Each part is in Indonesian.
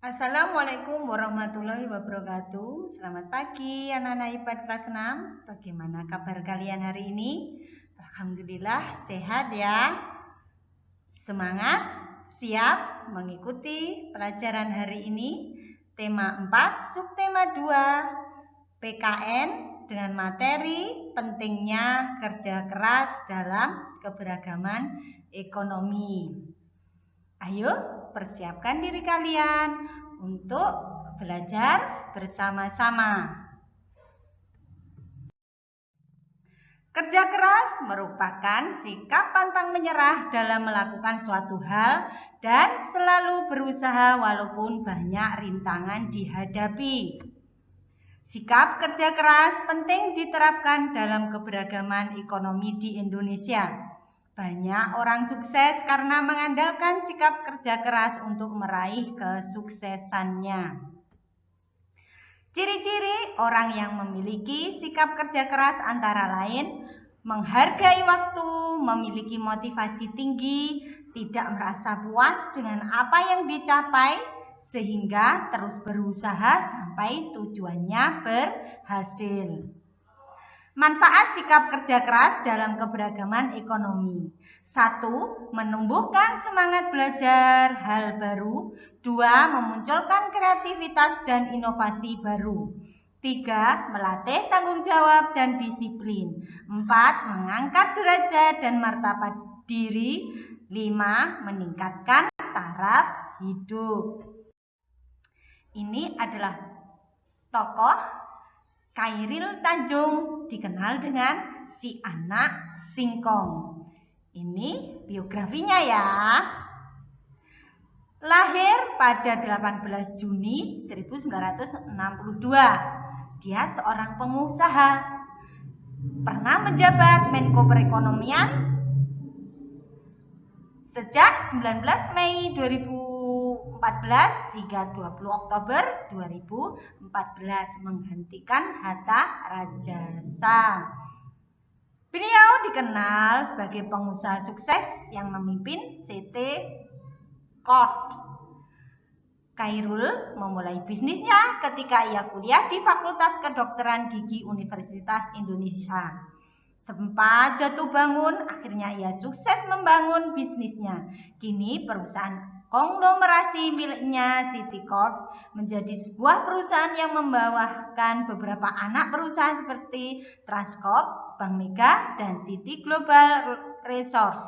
Assalamualaikum warahmatullahi wabarakatuh. Selamat pagi anak-anak IPA kelas 6. Bagaimana kabar kalian hari ini? Alhamdulillah sehat ya. Semangat, siap mengikuti pelajaran hari ini. Tema 4, subtema 2, PKN dengan materi pentingnya kerja keras dalam keberagaman ekonomi. Ayo persiapkan diri kalian untuk belajar bersama-sama. Kerja keras merupakan sikap pantang menyerah dalam melakukan suatu hal dan selalu berusaha walaupun banyak rintangan dihadapi. Sikap kerja keras penting diterapkan dalam keberagaman ekonomi di Indonesia. Banyak orang sukses karena mengandalkan sikap kerja keras untuk meraih kesuksesannya. Ciri-ciri orang yang memiliki sikap kerja keras antara lain menghargai waktu, memiliki motivasi tinggi, tidak merasa puas dengan apa yang dicapai, sehingga terus berusaha sampai tujuannya berhasil. Manfaat sikap kerja keras dalam keberagaman ekonomi. 1. Menumbuhkan semangat belajar hal baru. 2. Memunculkan kreativitas dan inovasi baru. 3. Melatih tanggung jawab dan disiplin. 4. Mengangkat derajat dan martabat diri. 5. Meningkatkan taraf hidup. Ini adalah tokoh Chairil Tanjung, dikenal dengan si anak singkong. Ini biografinya ya. Lahir pada 18 Juni 1962. Dia seorang pengusaha. Pernah menjabat Menko Perekonomian sejak 19 Mei 2014 hingga 20 Oktober 2014 menggantikan Hatta Rajasa. Beliau dikenal sebagai pengusaha sukses yang memimpin CT Corp. Chairil memulai bisnisnya ketika ia kuliah di Fakultas Kedokteran Gigi Universitas Indonesia. Sempat jatuh bangun, akhirnya ia sukses membangun bisnisnya. Kini perusahaan konglomerasi miliknya City Corp menjadi sebuah perusahaan yang membawakan beberapa anak perusahaan seperti Transcorp, Bank Mega, dan City Global Resource.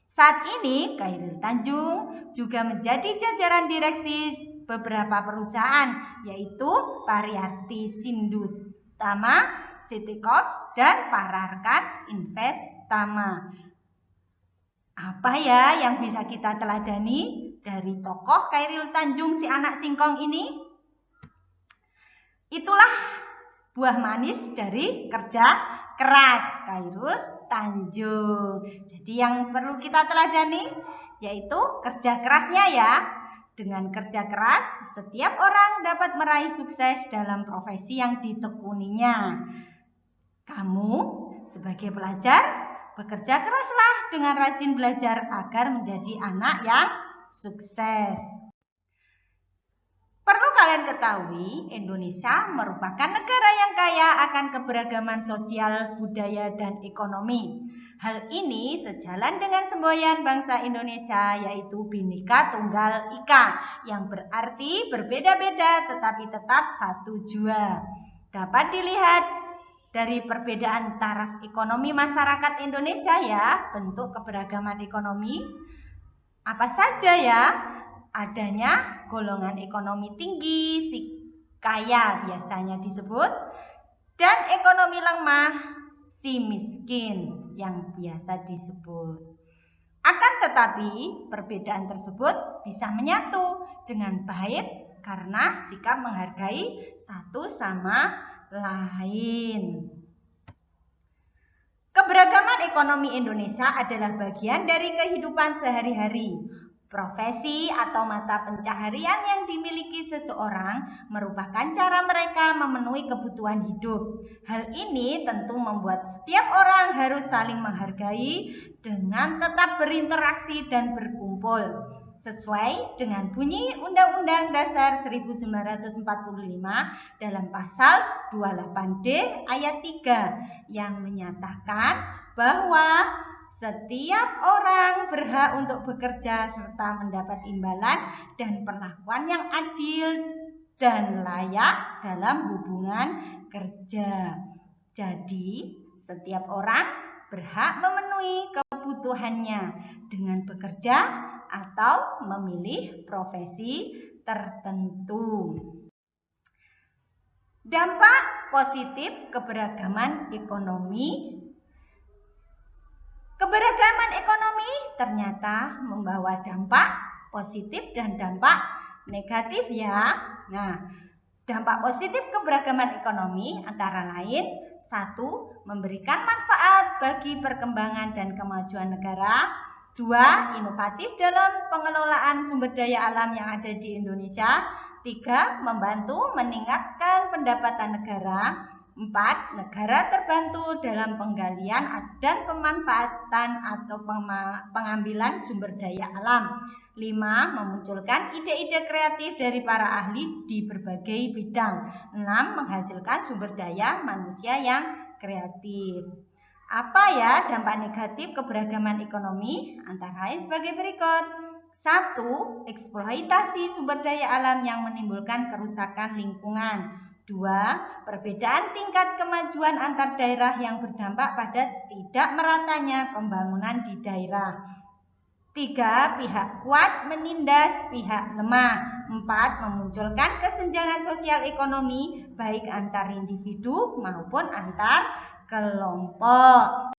Saat ini Chairil Tanjung juga menjadi jajaran direksi beberapa perusahaan, yaitu Pariyati Sindutama, City Corp, dan Pararkan Investama. Apa ya yang bisa kita teladani dari tokoh Chairil Tanjung si anak singkong ini? Itulah buah manis dari kerja keras Chairil Tanjung. Jadi yang perlu kita teladani yaitu kerja kerasnya ya. Dengan kerja keras, setiap orang dapat meraih sukses dalam profesi yang ditekuninya. Kamu sebagai pelajar bekerja keraslah dengan rajin belajar agar menjadi anak yang sukses. Perlu kalian ketahui, Indonesia merupakan negara yang kaya akan keberagaman sosial, budaya, dan ekonomi. Hal ini sejalan dengan semboyan bangsa Indonesia, yaitu Bhinneka Tunggal Ika, yang berarti berbeda-beda tetapi tetap satu jua. Dapat dilihat dari perbedaan taraf ekonomi masyarakat Indonesia ya, bentuk keberagaman ekonomi. Apa saja ya? Adanya golongan ekonomi tinggi, si kaya biasanya disebut, dan ekonomi lemah, si miskin yang biasa disebut. Akan tetapi, perbedaan tersebut bisa menyatu dengan baik karena sikap menghargai satu sama lain. Keberagaman ekonomi Indonesia adalah bagian dari kehidupan sehari-hari. Profesi atau mata pencaharian yang dimiliki seseorang merupakan cara mereka memenuhi kebutuhan hidup. Hal ini tentu membuat setiap orang harus saling menghargai dengan tetap berinteraksi dan berkumpul. sesuai dengan bunyi Undang-Undang Dasar 1945 dalam pasal 28D ayat 3 yang menyatakan bahwa setiap orang berhak untuk bekerja serta mendapat imbalan dan perlakuan yang adil dan layak dalam hubungan kerja. Jadi, setiap orang berhak memenuhi kebutuhannya dengan bekerja atau memilih profesi tertentu. Dampak positif keberagaman ekonomi. Keberagaman ekonomi ternyata membawa dampak positif dan dampak negatif ya. Nah, dampak positif keberagaman ekonomi antara lain: 1. Memberikan manfaat bagi perkembangan dan kemajuan negara. 2. Inovatif dalam pengelolaan sumber daya alam yang ada di Indonesia. 3. Membantu meningkatkan pendapatan negara. 4. Negara terbantu dalam penggalian dan pemanfaatan atau pengambilan sumber daya alam. 5. Memunculkan ide-ide kreatif dari para ahli di berbagai bidang. 6. Menghasilkan sumber daya manusia yang kreatif. Apa ya dampak negatif keberagaman ekonomi? Antara lain sebagai berikut. 1. Eksploitasi sumber daya alam yang menimbulkan kerusakan lingkungan. 2. Perbedaan tingkat kemajuan antar daerah yang berdampak pada tidak meratanya pembangunan di daerah. 3. Pihak kuat menindas pihak lemah. 4. Memunculkan kesenjangan sosial ekonomi baik antar individu maupun antar kelompok.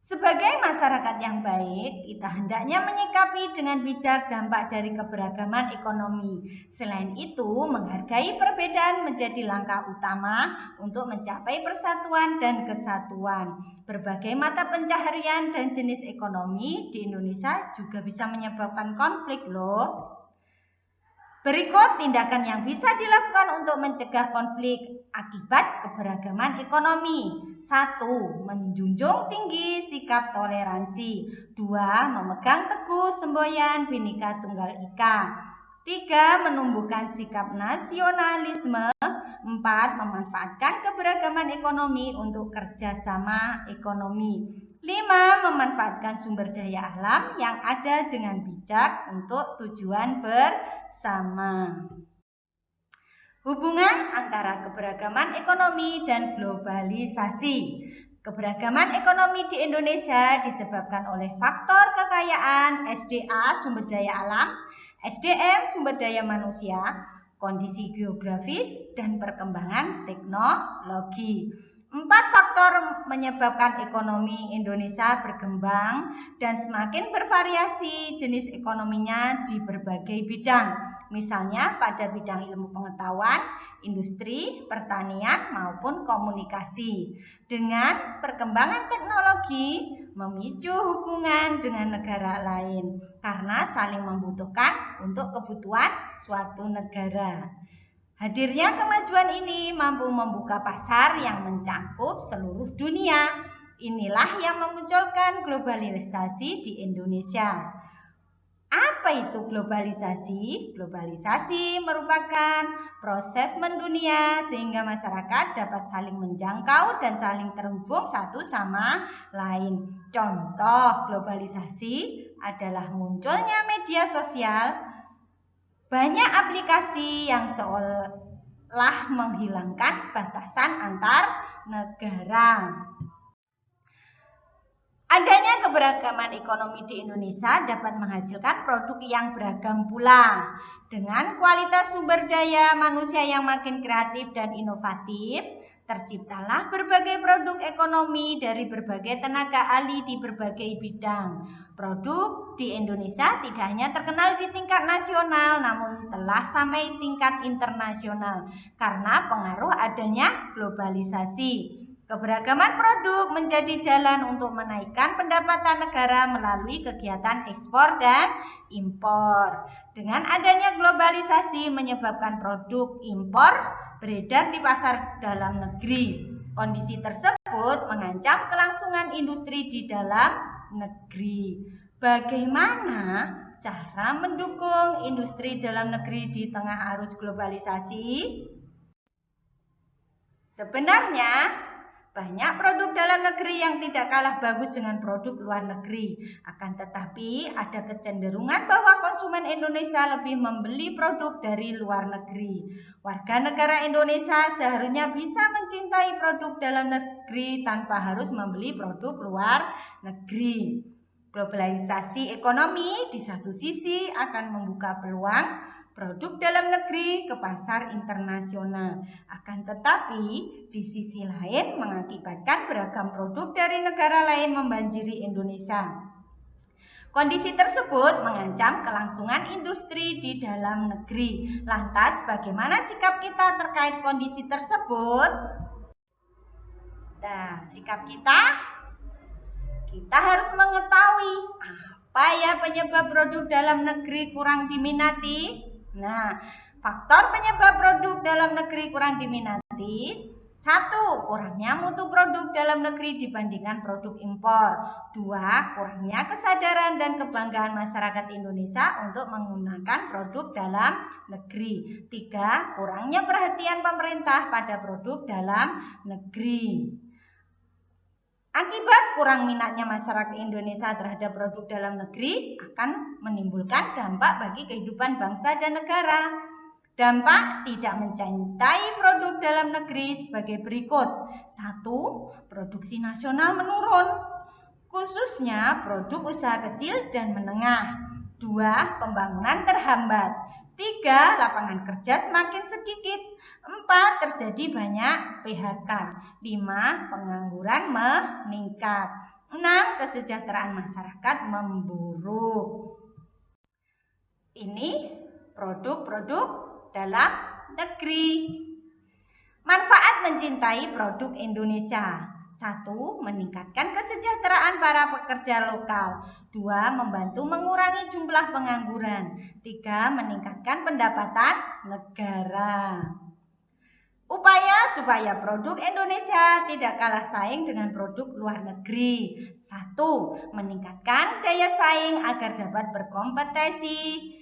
Sebagai masyarakat yang baik, kita hendaknya menyikapi dengan bijak dampak dari keberagaman ekonomi. Selain itu, menghargai perbedaan menjadi langkah utama untuk mencapai persatuan dan kesatuan. Berbagai mata pencaharian dan jenis ekonomi di Indonesia juga bisa menyebabkan konflik loh. Berikut tindakan yang bisa dilakukan untuk mencegah konflik akibat keberagaman ekonomi. 1. Menjunjung tinggi sikap toleransi. 2. Memegang teguh semboyan Bhinneka Tunggal Ika. 3. Menumbuhkan sikap nasionalisme. 4. Memanfaatkan keberagaman ekonomi untuk kerjasama ekonomi. 5. Memanfaatkan sumber daya alam yang ada dengan bijak untuk tujuan bersama. Hubungan antara keberagaman ekonomi dan globalisasi. Keberagaman ekonomi di Indonesia disebabkan oleh faktor kekayaan SDA sumber daya alam, SDM sumber daya manusia, kondisi geografis, dan perkembangan teknologi. 4 faktor menyebabkan ekonomi Indonesia berkembang dan semakin bervariasi jenis ekonominya di berbagai bidang. Misalnya pada bidang ilmu pengetahuan, industri, pertanian, maupun komunikasi. Dengan perkembangan teknologi memicu hubungan dengan negara lain karena saling membutuhkan untuk kebutuhan suatu negara. Hadirnya kemajuan ini mampu membuka pasar yang mencakup seluruh dunia. Inilah yang memunculkan globalisasi di Indonesia. Apa itu globalisasi? Globalisasi merupakan proses mendunia sehingga masyarakat dapat saling menjangkau dan saling terhubung satu sama lain. Contoh globalisasi adalah munculnya media sosial. Banyak aplikasi yang seolah menghilangkan batasan antar negara. Adanya keberagaman ekonomi di Indonesia dapat menghasilkan produk yang beragam pula. Dengan kualitas sumber daya manusia yang makin kreatif dan inovatif, terciptalah berbagai produk ekonomi dari berbagai tenaga ahli di berbagai bidang. Produk di Indonesia tidak hanya terkenal di tingkat nasional, namun telah sampai tingkat internasional karena pengaruh adanya globalisasi. Keberagaman produk menjadi jalan untuk menaikkan pendapatan negara melalui kegiatan ekspor dan impor. Dengan adanya globalisasi menyebabkan produk impor beredar di pasar dalam negeri. Kondisi tersebut mengancam kelangsungan industri di dalam negeri. Bagaimana cara mendukung industri dalam negeri di tengah arus globalisasi? Sebenarnya, banyak produk dalam negeri yang tidak kalah bagus dengan produk luar negeri. Akan tetapi, ada kecenderungan bahwa konsumen Indonesia lebih membeli produk dari luar negeri. Warga negara Indonesia seharusnya bisa mencintai produk dalam negeri tanpa harus membeli produk luar negeri. Globalisasi ekonomi di satu sisi akan membuka peluang produk dalam negeri ke pasar internasional. Akan tetapi, di sisi lain mengakibatkan beragam produk dari negara lain membanjiri Indonesia. Kondisi tersebut mengancam kelangsungan industri di dalam negeri. Lantas, bagaimana sikap kita terkait kondisi tersebut? Nah, sikap kita harus mengetahui apa ya penyebab produk dalam negeri kurang diminati. Nah, faktor penyebab produk dalam negeri kurang diminati: 1. Kurangnya mutu produk dalam negeri dibandingkan produk impor. 2. Kurangnya kesadaran dan kebanggaan masyarakat Indonesia untuk menggunakan produk dalam negeri. 3. Kurangnya perhatian pemerintah pada produk dalam negeri. Akibat kurang minatnya masyarakat Indonesia terhadap produk dalam negeri akan menimbulkan dampak bagi kehidupan bangsa dan negara. Dampak tidak mencintai produk dalam negeri sebagai berikut. 1. Produksi nasional menurun, khususnya produk usaha kecil dan menengah. 2. Pembangunan terhambat. 3. Lapangan kerja semakin sedikit. 4. Terjadi banyak PHK. 5. Pengangguran meningkat. 6. Kesejahteraan masyarakat memburuk. Ini produk-produk dalam negeri. Manfaat mencintai produk Indonesia: 1. Meningkatkan kesejahteraan para pekerja lokal. 2. Membantu mengurangi jumlah pengangguran. 3. Meningkatkan pendapatan negara. Upaya supaya produk Indonesia tidak kalah saing dengan produk luar negeri: 1. Meningkatkan daya saing agar dapat berkompetisi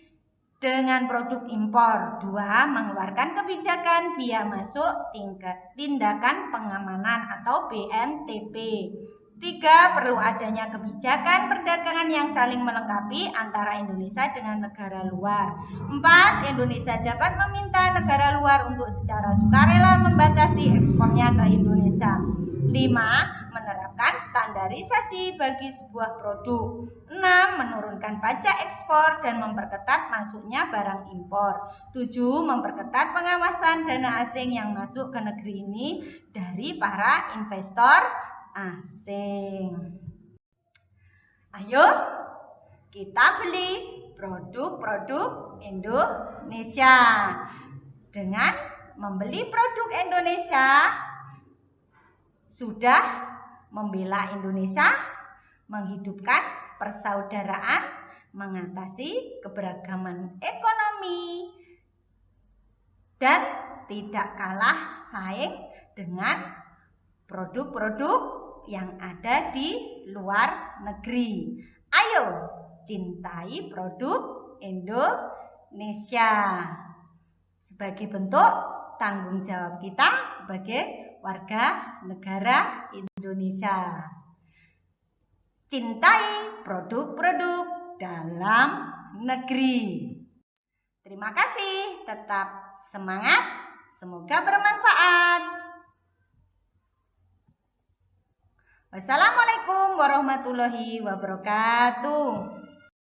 dengan produk impor. 2. Mengeluarkan kebijakan biaya masuk tindakan pengamanan atau BMTP. 3. Perlu adanya kebijakan perdagangan yang saling melengkapi antara Indonesia dengan negara luar. 4. Indonesia dapat meminta negara luar untuk secara sukarela membatasi ekspornya ke Indonesia. 5. Menerapkan standarisasi bagi sebuah produk. 6. Menurunkan pajak ekspor dan memperketat masuknya barang impor. 7. Memperketat pengawasan dana asing yang masuk ke negeri ini dari para investor asing. Ayo kita beli produk-produk Indonesia. Dengan membeli produk Indonesia, sudah membela Indonesia, menghidupkan persaudaraan, mengatasi keberagaman ekonomi, dan tidak kalah saing dengan produk-produk yang ada di luar negeri. Ayo cintai produk Indonesia sebagai bentuk tanggung jawab kita sebagai warga negara Indonesia. Cintai produk-produk dalam negeri. Terima kasih, tetap semangat, semoga bermanfaat. Wassalamualaikum warahmatullahi wabarakatuh.